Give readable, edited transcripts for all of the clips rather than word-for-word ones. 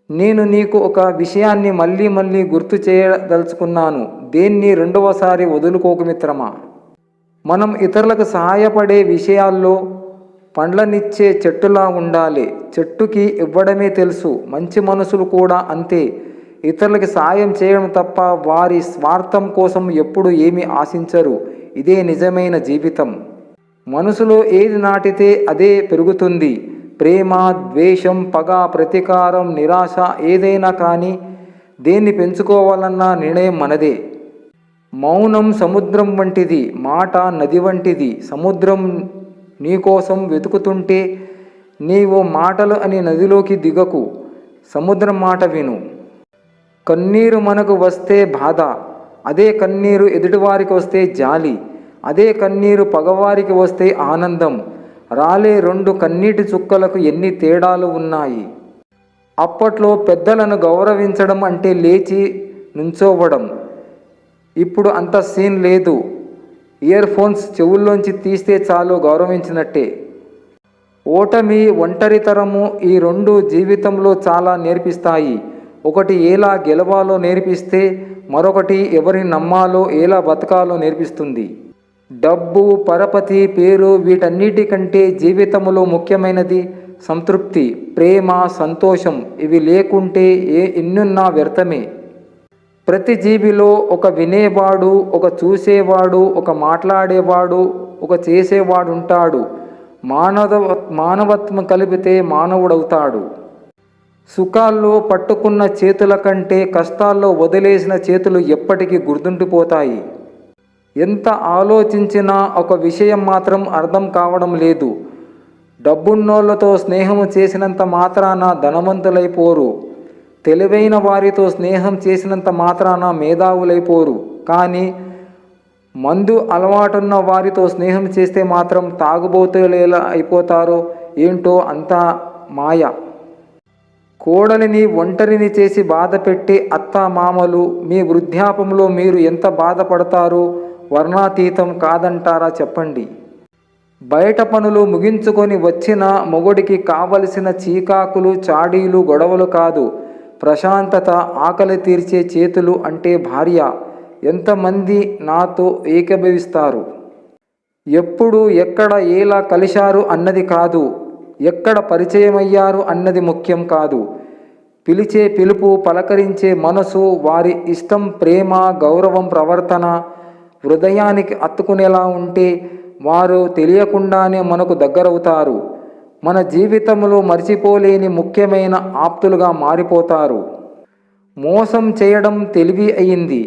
నేను నీకు ఒక విషయాన్ని మళ్ళీ మళ్ళీ గుర్తు చేయదలుచుకున్నాను. దేన్ని రెండవసారి వదులుకోకు మిత్రమా. మనం ఇతరులకు సహాయపడే విషయాల్లో పండ్లనిచ్చే చెట్టులా ఉండాలి. చెట్టుకి ఇవ్వడమే తెలుసు. మంచి మనసులు కూడా అంతే. ఇతరులకి సాయం చేయడం తప్ప వారి స్వార్థం కోసం ఎప్పుడు ఏమీ ఆశించరు. ఇదే నిజమైన జీవితం. మనసులో ఏది నాటితే అదే పెరుగుతుంది. ప్రేమ, ద్వేషం, పగ, ప్రతీకారం, నిరాశ ఏదైనా కానీ దేన్ని పెంచుకోవాలన్న నిర్ణయం మనదే. మౌనం సముద్రం వంటిది, మాట నది వంటిది. సముద్రం నీకోసం వెతుకుతుంటే నీవు మాటలు అని నదిలోకి దిగకు, సముద్రం మాట విను. కన్నీరు మనకు వస్తే బాధ, అదే కన్నీరు ఎదుటివారికి వస్తే జాలి, అదే కన్నీరు పగవారికి వస్తే ఆనందం. రాలే రెండు కన్నీటి చుక్కలకు ఎన్ని తేడాలు ఉన్నాయి. అప్పట్లో పెద్దలను గౌరవించడం అంటే లేచి నుంచోవడం. ఇప్పుడు అంత సీన్ లేదు. ఇయర్ ఫోన్స్ చెవుల్లోంచి తీస్తే చాలు గౌరవించినట్టే. ఓటమి, ఒంటరితనము ఈ రెండు జీవితంలో చాలా నేర్పిస్తాయి. ఒకటి ఎలా గెలవాలో నేర్పిస్తే మరొకటి ఎవరిని నమ్మాలో, ఎలా బతకాలో నేర్పిస్తుంది. డబ్బు, పరపతి, పేరు వీటన్నిటికంటే జీవితంలో ముఖ్యమైనది సంతృప్తి, ప్రేమ, సంతోషం. ఇవి లేకుంటే ఎన్నున్నా వ్యర్థమే. ప్రతి జీవిలో ఒక వినేవాడు, ఒక చూసేవాడు, ఒక మాట్లాడేవాడు, ఒక చేసేవాడు ఉంటాడు. మానవత్వం కలిపితే మానవుడవుతాడు. సుఖాల్లో పట్టుకున్న చేతుల కంటే కష్టాల్లో వదిలేసిన చేతులు ఎప్పటికీ గుర్తుండిపోతాయి. ఎంత ఆలోచించినా ఒక విషయం మాత్రం అర్థం కావడం లేదు. డబ్బున్నోళ్లతో స్నేహం చేసినంత మాత్రాన ధనవంతులైపోరు. తెలివైన వారితో స్నేహం చేసినంత మాత్రాన మేధావులైపోరు. కానీ మందు అలవాటున్న వారితో స్నేహం చేస్తే మాత్రం తాగుబోతులేలా అయిపోతారో ఏంటో అంతా మాయ. కోడలిని ఒంటరిని చేసి బాధ పెట్టే అత్తామామలు మీ వృద్ధాపంలో మీరు ఎంత బాధపడతారో వర్ణాతీతం కాదంటారా చెప్పండి. బయట పనులు ముగించుకొని వచ్చిన మొగుడికి కావలసిన చీకాకులు, చాడీలు, గొడవలు కాదు, ప్రశాంతత, ఆకలి తీర్చే చేతులు అంటే భార్య. ఎంతమంది నాతో ఏకీభవిస్తారు? ఎప్పుడు, ఎక్కడ, ఎలా కలిశారు అన్నది కాదు, ఎక్కడ పరిచయమయ్యారు అన్నది ముఖ్యం కాదు. పిలిచే పిలుపు, పలకరించే మనసు, వారి ఇష్టం, ప్రేమ, గౌరవం, ప్రవర్తన హృదయానికి అత్తుకునేలా ఉంటే వారు తెలియకుండానే మనకు దగ్గరవుతారు. మన జీవితంలో మర్చిపోలేని ముఖ్యమైన ఆప్తులుగా మారిపోతారు. మోసం చేయడం తెలివి అయింది,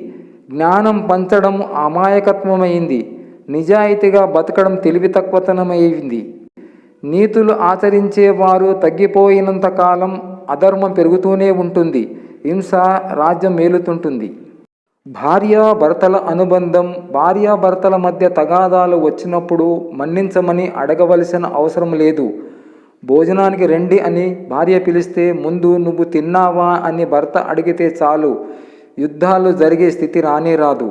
జ్ఞానం పంచడం అమాయకత్వమైంది, నిజాయితీగా బతకడం తెలివి తక్కువతనమైంది. నీతులు ఆచరించేవారు తగ్గిపోయినంత కాలం అధర్మం పెరుగుతూనే ఉంటుంది, హింస రాజ్యం మేలుతుంటుంది. భార్యాభర్తల అనుబంధం. భార్యాభర్తల మధ్య తగాదాలు వచ్చినప్పుడు మన్నించమని అడగవలసిన అవసరం లేదు. భోజనానికి రండి అని భార్య పిలిస్తే ముందు నువ్వు తిన్నావా అని భర్త అడిగితే చాలు, యుద్ధాలు జరిగే స్థితి రానే రాదు.